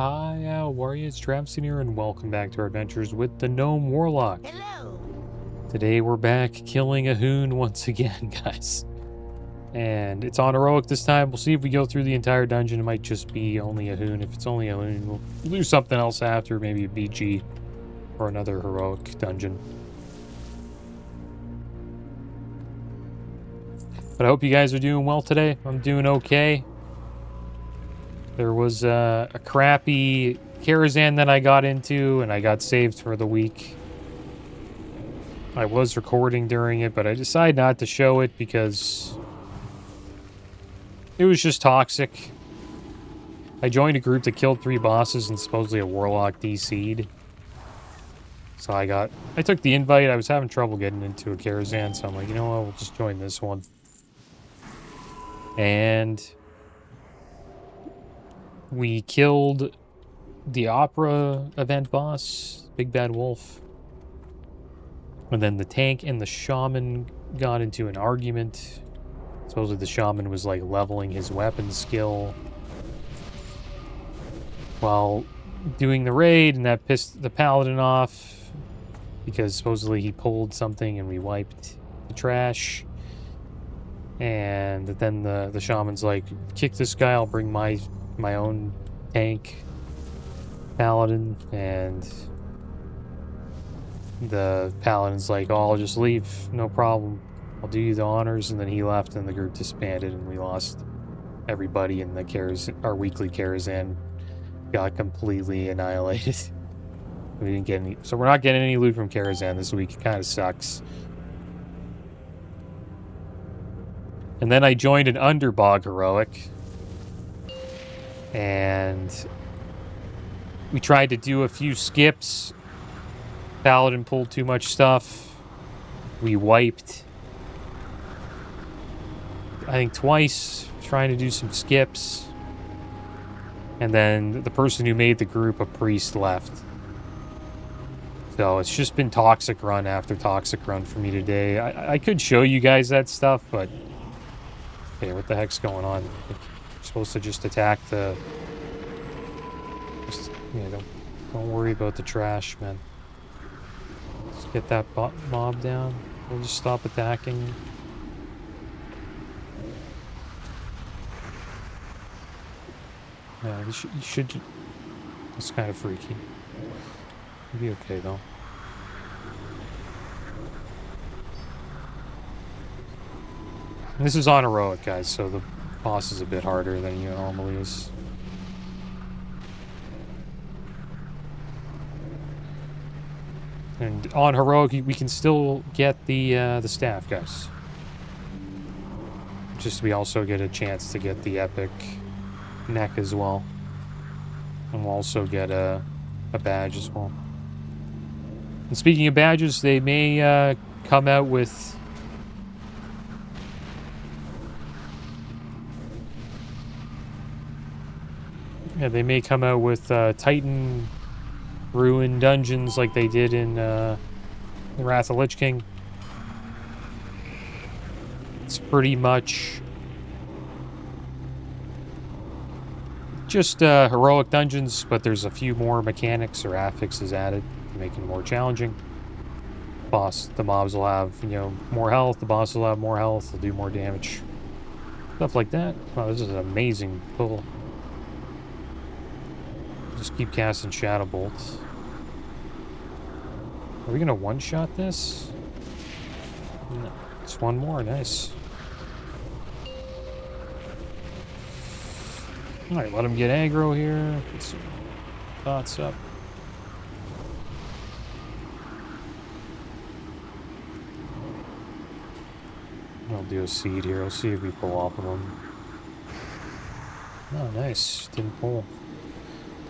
Hi, how are you? It's Traviseen here, and welcome back to our adventures with the Gnome Warlock. Hello. Today we're back killing AHUNE once again, guys. And it's on heroic this time. We'll see if we go through the entire dungeon. It might just be only AHUNE. If it's only AHUNE, we'll do something else after, maybe a BG or another heroic dungeon. But I hope you guys are doing well today. I'm doing okay. There was a crappy Kil'jaeden that I got into, and I got saved for the week. I was recording during it, but I decided not to show it because it was just toxic. I joined a group that killed 3 bosses and supposedly a Warlock DC'd. So I took the invite. I was having trouble getting into a Kil'jaeden, so I'm like, you know what, we'll just join this one. And we killed the Opera event boss, Big Bad Wolf. And then the tank and the shaman got into an argument. Supposedly the shaman was like leveling his weapon skill while doing the raid, and that pissed the paladin off because supposedly he pulled something and we wiped the trash. And then the shaman's like, kick this guy, I'll bring my own tank paladin. And the paladin's like, oh, I'll just leave, no problem, I'll do you the honors. And then he left and the group disbanded and we lost everybody, and our weekly Kil'jaeden got completely annihilated. We didn't get any, so we're not getting any loot from Kil'jaeden this week. It kind of sucks. And then I joined an Underbog heroic, and we tried to do a few skips. Paladin pulled too much stuff. We wiped, I think, twice trying to do some skips. And then the person who made the group, a priest, left. So it's just been toxic run after toxic run for me today. I could show you guys that stuff, but okay, what the heck's going on? You're supposed to just attack the... don't worry about the trash, man. Let's get that mob down. We'll just stop attacking. Yeah, you should... It's kind of freaky. It'll be okay, though. And this is on heroic, guys, so the boss is a bit harder than he normally is. And on heroic, we can still get the staff, guys. Just we also get a chance to get the epic neck as well. And we'll also get a badge as well. And speaking of badges, they may come out with... Yeah, they may come out with Titan Ruin dungeons like they did in the Wrath of Lich King. It's pretty much just heroic dungeons, but there's a few more mechanics or affixes added to make it more challenging. The mobs will have, more health. The boss will have more health. They'll do more damage. Stuff like that. Wow, this is an amazing pull. Just keep casting Shadow Bolts. Are we gonna one-shot this? No. It's one more. Nice. Alright, let him get aggro here. Get some thoughts up. I'll do a seed here. I'll see if we pull off of him. Oh, nice. Didn't pull.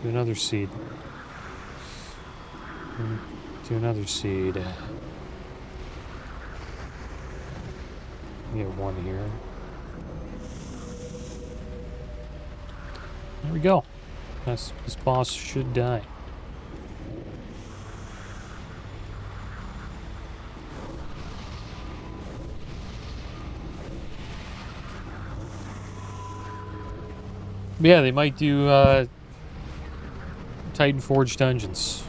Do another seed. Do another seed. We have one here. There we go. This boss should die. Yeah, they might do Titan Forge dungeons,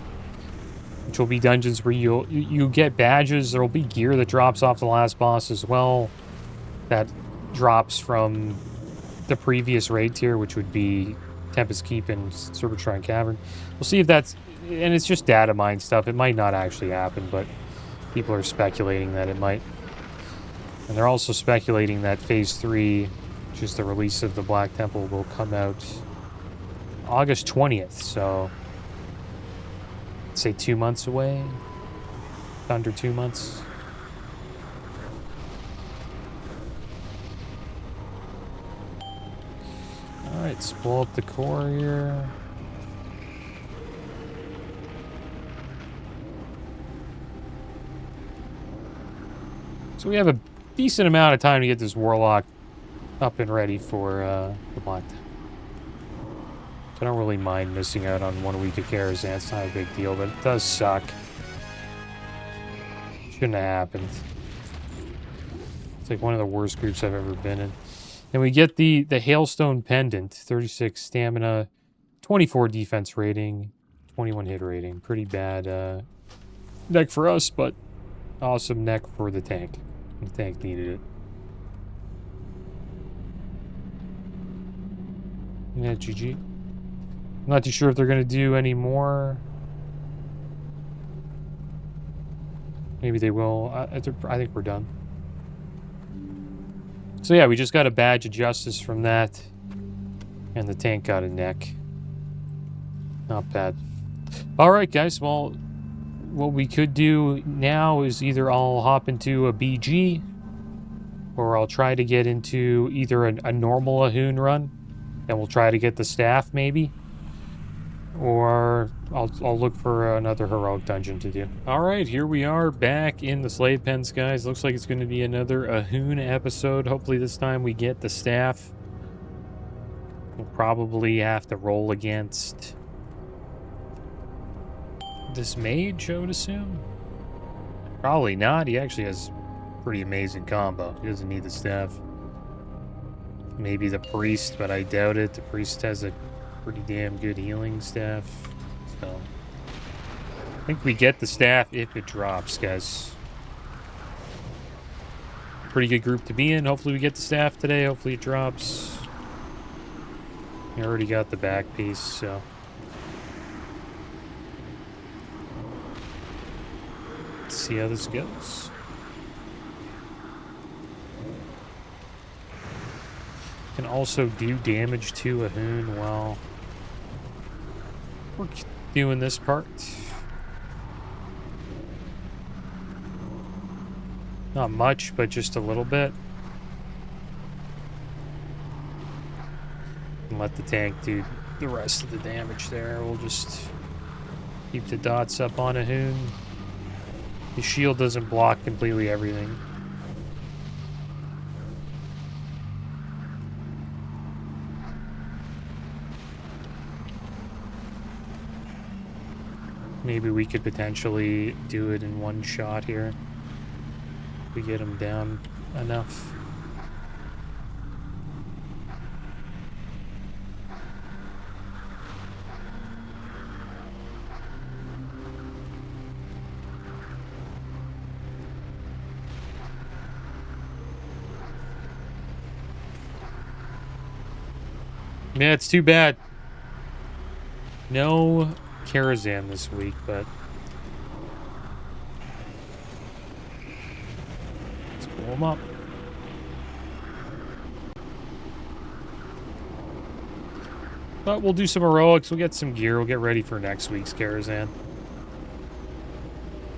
which will be dungeons where you get badges. There will be gear that drops off the last boss as well, that drops from the previous raid tier, which would be Tempest Keep and Serpentine Cavern. We'll see if that's, and it's just data mine stuff. It might not actually happen, but people are speculating that it might. And they're also speculating that Phase 3, which is the release of the Black Temple, will come out August 20th, so let's say 2 months away, under 2 months. All right, let's blow up the core here. So we have a decent amount of time to get this Warlock up and ready for the Black Temple. I don't really mind missing out on 1 week of Karazhan. It's not a big deal, but it does suck. Shouldn't have happened. It's like one of the worst groups I've ever been in. And we get the Hailstone Pendant, 36 stamina, 24 defense rating, 21 hit rating. Pretty bad neck for us, but awesome neck for the tank. The tank needed it. Yeah, GG. I'm not too sure if they're going to do any more. Maybe they will. I think we're done. So yeah, we just got a badge of justice from that. And the tank got a neck. Not bad. Alright guys, well, what we could do now is either I'll hop into a BG, or I'll try to get into either a normal AHUNE run, and we'll try to get the staff maybe. Or I'll look for another heroic dungeon to do. Alright, here we are back in the slave pens, guys. Looks like it's going to be another AHUNE episode. Hopefully this time we get the staff. We'll probably have to roll against this mage, I would assume. Probably not. He actually has pretty amazing combo. He doesn't need the staff. Maybe the priest, but I doubt it. The priest has a pretty damn good healing staff. So I think we get the staff if it drops, guys. Pretty good group to be in. Hopefully we get the staff today. Hopefully it drops. I already got the back piece, so let's see how this goes. Can also do damage to AHUNE while we're doing this part. Not much, but just a little bit. And let the tank do the rest of the damage there. We'll just keep the dots up on AHUNE. The shield doesn't block completely everything. Maybe we could potentially do it in one shot here. If we get him down enough. Yeah, it's too bad. No Karazhan this week, but let's pull him up. But we'll do some heroics. We'll get some gear. We'll get ready for next week's Karazhan.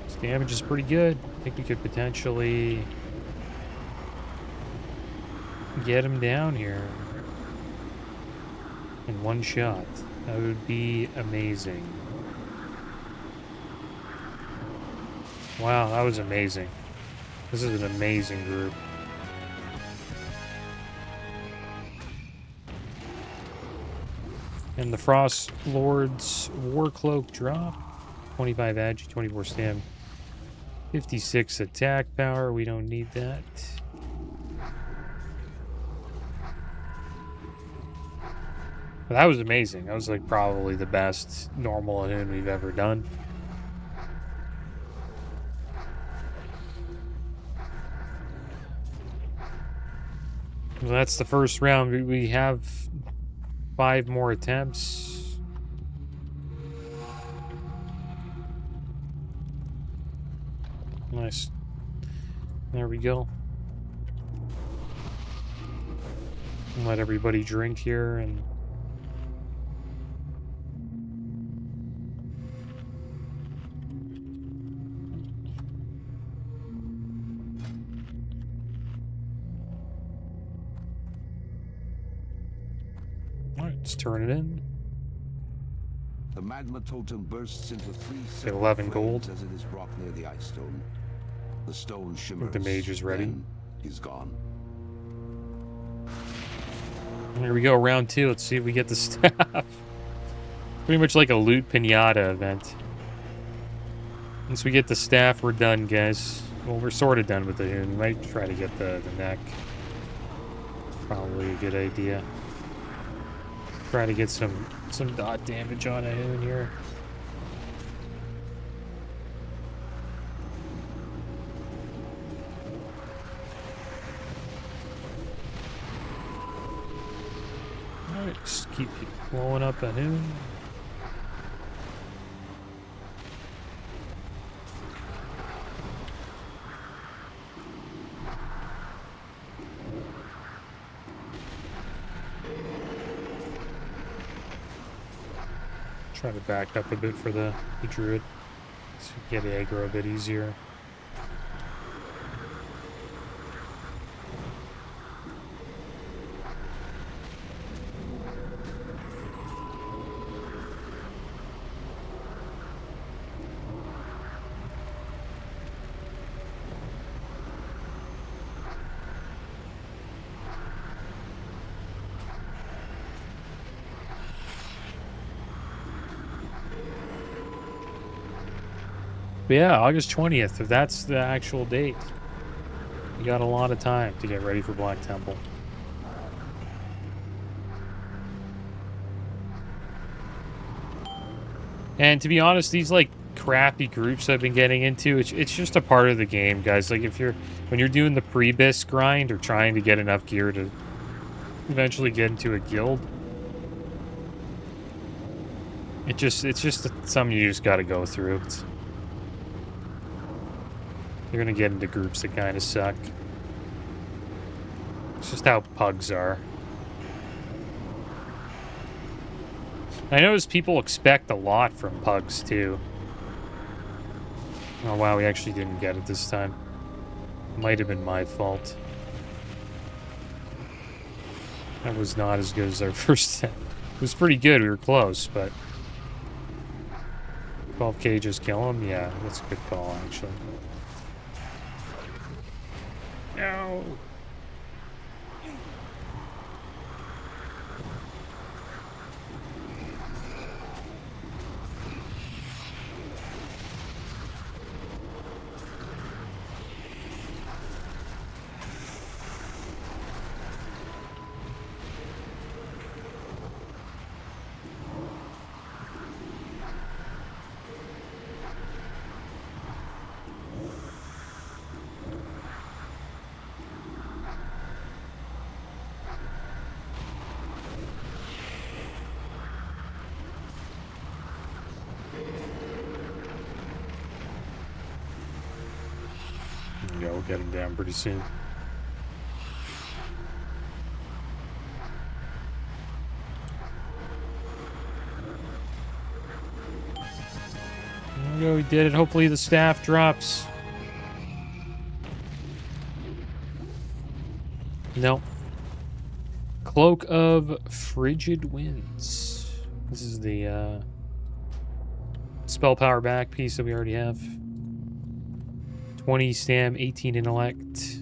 This damage is pretty good. I think we could potentially get him down here in one shot. That would be amazing. Wow, that was amazing. This is an amazing group. And the Frost Lord's Warcloak drop. 25 agi, 24 stam. 56 attack power. We don't need that. But that was amazing. That was like probably the best normal AHUNE we've ever done. Well, that's the first round. We have 5 more attempts. Nice. There we go. Let everybody drink here and let's turn it in. The magma totem bursts into 3 11 gold as it is brought near the ice stone. The stone shimmers. The mage is ready. Then he's gone. Here we go, round 2. Let's see if we get the staff. Pretty much like a loot pinata event. Once we get the staff, we're done, guys. Well, we're sort of done with the AHUNE. We might try to get the neck. Probably a good idea. Try to get some dot damage on AHUNE here. Alright, just keep blowing up AHUNE. Try to back up a bit for the druid, so we get the aggro a bit easier. But yeah, August 20th, if that's the actual date. You got a lot of time to get ready for Black Temple. And to be honest, these like crappy groups I've been getting into, it's just a part of the game, guys. Like when you're doing the pre-bis grind or trying to get enough gear to eventually get into a guild, it's just something you just got to go through. You're gonna get into groups that kind of suck. It's just how pugs are. I notice people expect a lot from pugs too. Oh wow, we actually didn't get it this time. Might have been my fault. That was not as good as our first attempt. It was pretty good, we were close, but 12k just kill him? Yeah, that's a good call actually. No. Yeah, we'll get him down pretty soon. There we go, we did it. Hopefully the staff drops. No. Cloak of Frigid Winds. This is the spell power back piece that we already have. 20 stam, 18 intellect,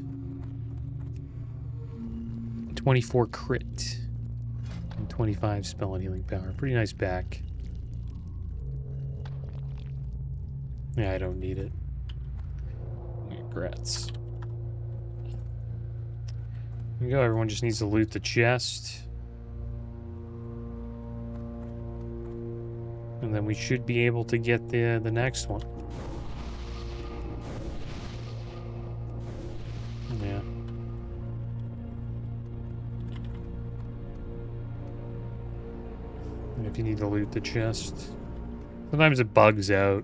24 crit, and 25 spell and healing power. Pretty nice back. Yeah, I don't need it. Regrets. There we go. Everyone just needs to loot the chest. And then we should be able to get the next one. Yeah. And if you need to loot the chest. Sometimes it bugs out.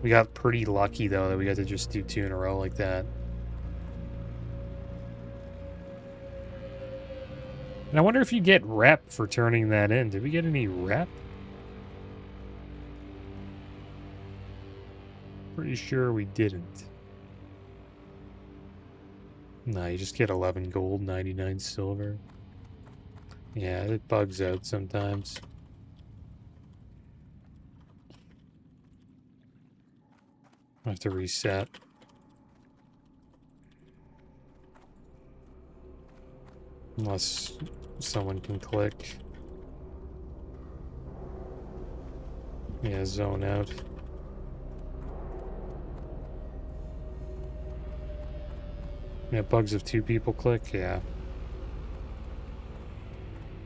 We got pretty lucky though that we got to just do 2 in a row like that. And I wonder if you get rep for turning that in. Did we get any rep? Pretty sure we didn't. No, you just get 11 gold, 99 silver. Yeah, it bugs out sometimes. I have to reset. Unless someone can click. Yeah, zone out. Yeah, bugs if 2 people click, yeah.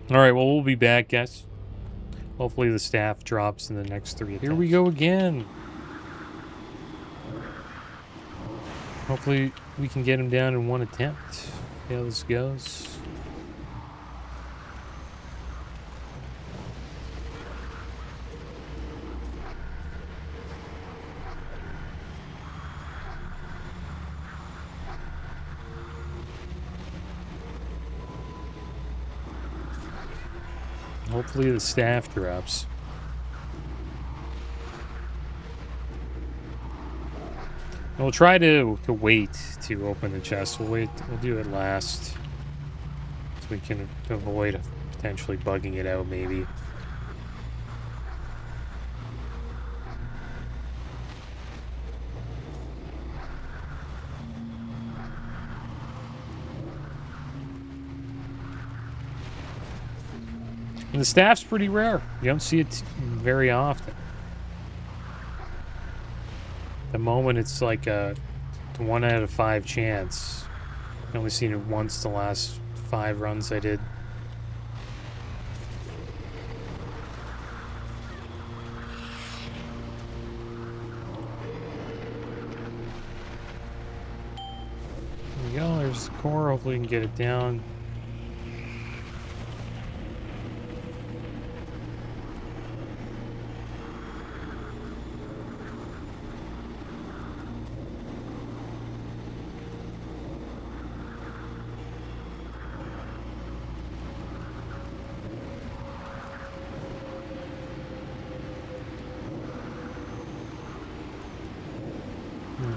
Alright, well, we'll be back, guys. Hopefully the staff drops in the next 3 attempts. Here we go again. Hopefully we can get him down in 1 attempt. See how this goes. Hopefully the staff drops. We'll try to wait to open the chest. We'll do it last. So we can avoid potentially bugging it out maybe. And the staff's pretty rare. You don't see it very often. At the moment, it's like a 1 out of 5 chance. I've only seen it once the last 5 runs I did. There we go. There's the core. Hopefully we can get it down.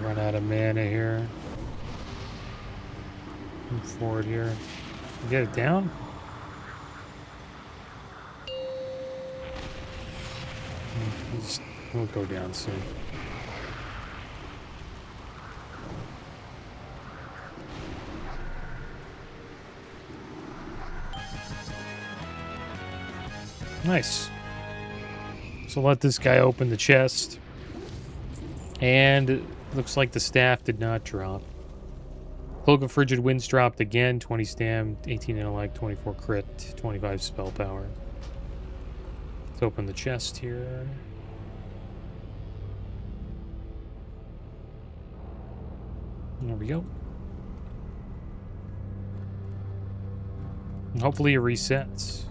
Run out of mana here. Move forward here. Get it down? We'll go down soon. Nice. So let this guy open the chest. And looks like the staff did not drop. Cloak of Frigid Winds dropped again. 20 stam, 18 intellect, 24 crit, 25 spell power. Let's open the chest here. There we go. And hopefully it resets.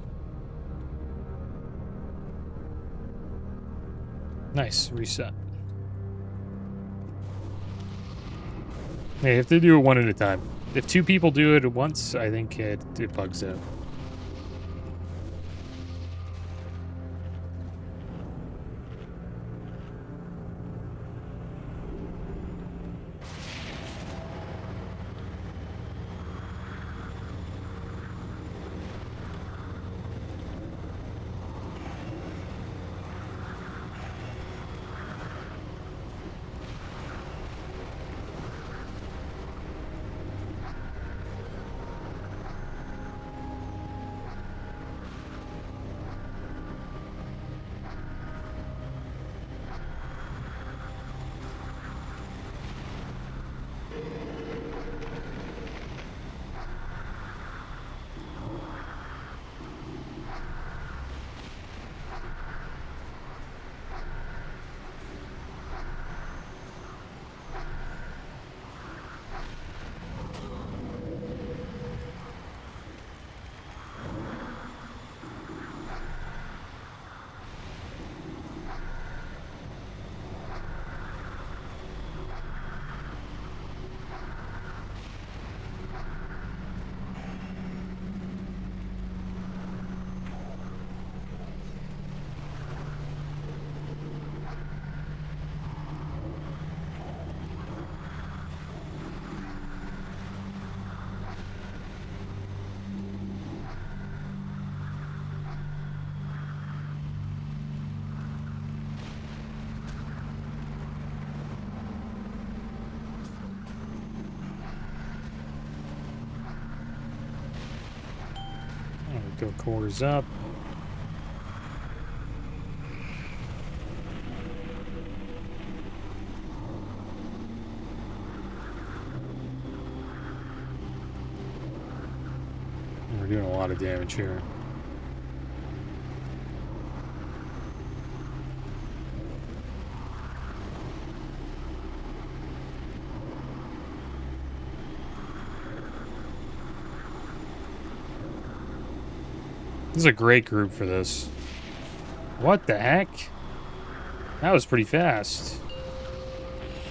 Nice, reset. Yeah, you have to do it 1 at a time. If 2 people do it at once, I think it bugs out. Go cores up. We're doing a lot of damage here. This is a great group for this. What the heck? That was pretty fast.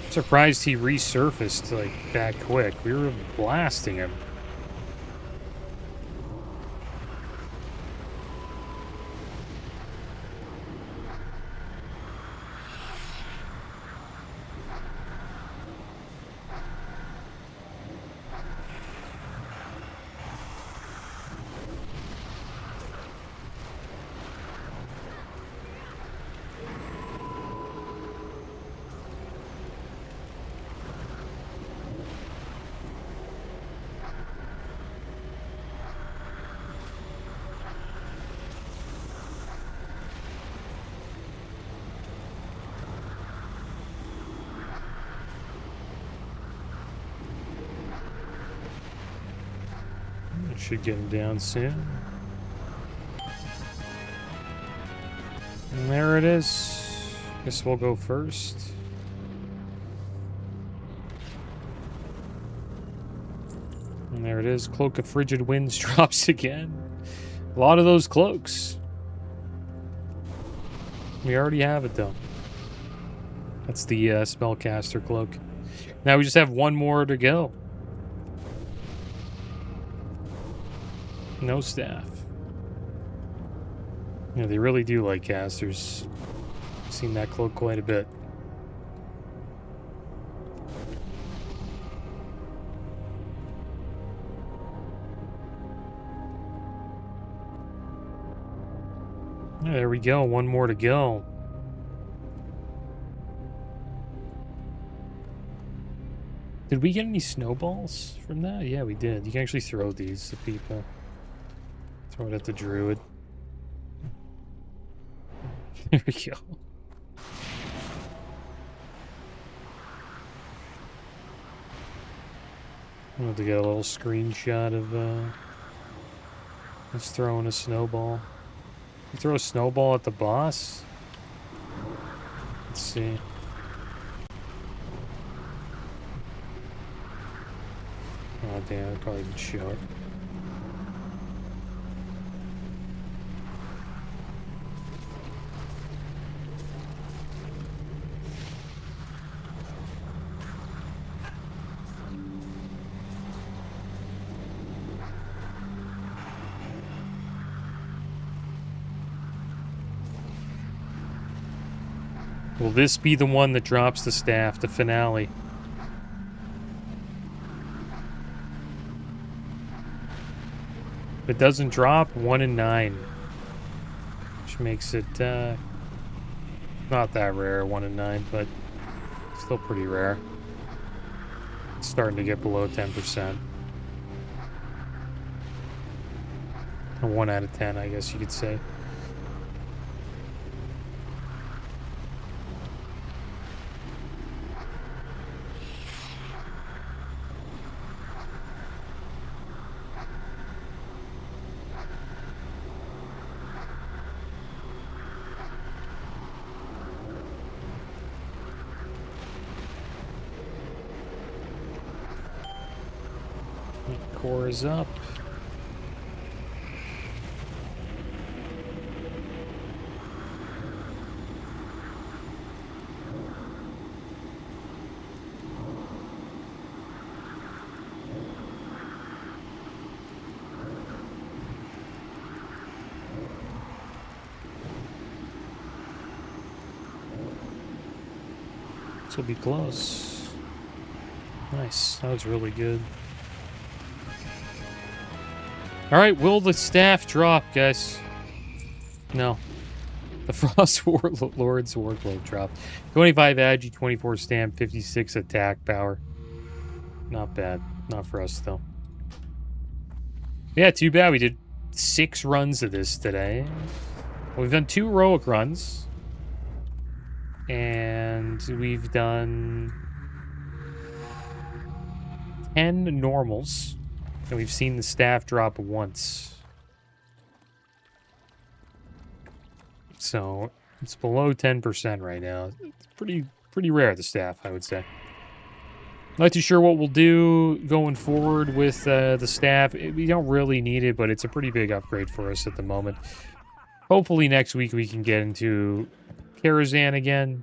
I'm surprised he resurfaced like that quick. We were blasting him. Should get him down soon. And there it is. Guess we'll go first. And there it is. Cloak of Frigid Winds drops again. A lot of those cloaks. We already have it though. That's the spellcaster cloak. Now we just have one more to go. No staff. Yeah, they really do like casters. I've seen that cloak quite a bit. Yeah, there we go. One more to go. Did we get any snowballs from that? Yeah, we did. You can actually throw these to people. Throw it at the druid. There we go. I want to get a little screenshot of us throwing a snowball. You throw a snowball at the boss? Let's see. Oh damn, I probably didn't show it. Will this be the one that drops the staff, the finale? If it doesn't drop, 1 in 9. Which makes it not that rare, 1 in 9, but still pretty rare. It's starting to get below 10%. Or 1 out of 10, I guess you could say. Core is up. This will be close. Nice. That was really good. Alright, will the staff drop, guys? No. The Frost Lord's Warcloak dropped. 25 agi, 24 stamp, 56 attack power. Not bad. Not for us, though. Yeah, too bad we did 6 runs of this today. We've done 2 heroic runs. And we've done 10 normals. And we've seen the staff drop once. So it's below 10% right now. It's pretty rare, the staff, I would say. Not too sure what we'll do going forward with the staff. We don't really need it, but it's a pretty big upgrade for us at the moment. Hopefully next week we can get into Kil'jaeden again.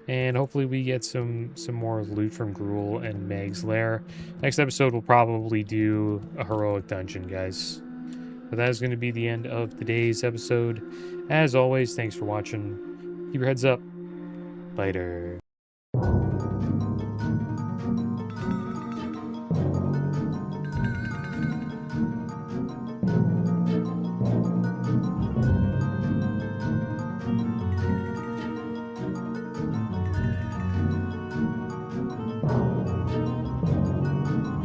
And hopefully we get some more loot from Gruul and Meg's Lair. Next episode we'll probably do a heroic dungeon, guys. But that is going to be the end of today's episode. As always, thanks for watching. Keep your heads up. Later. You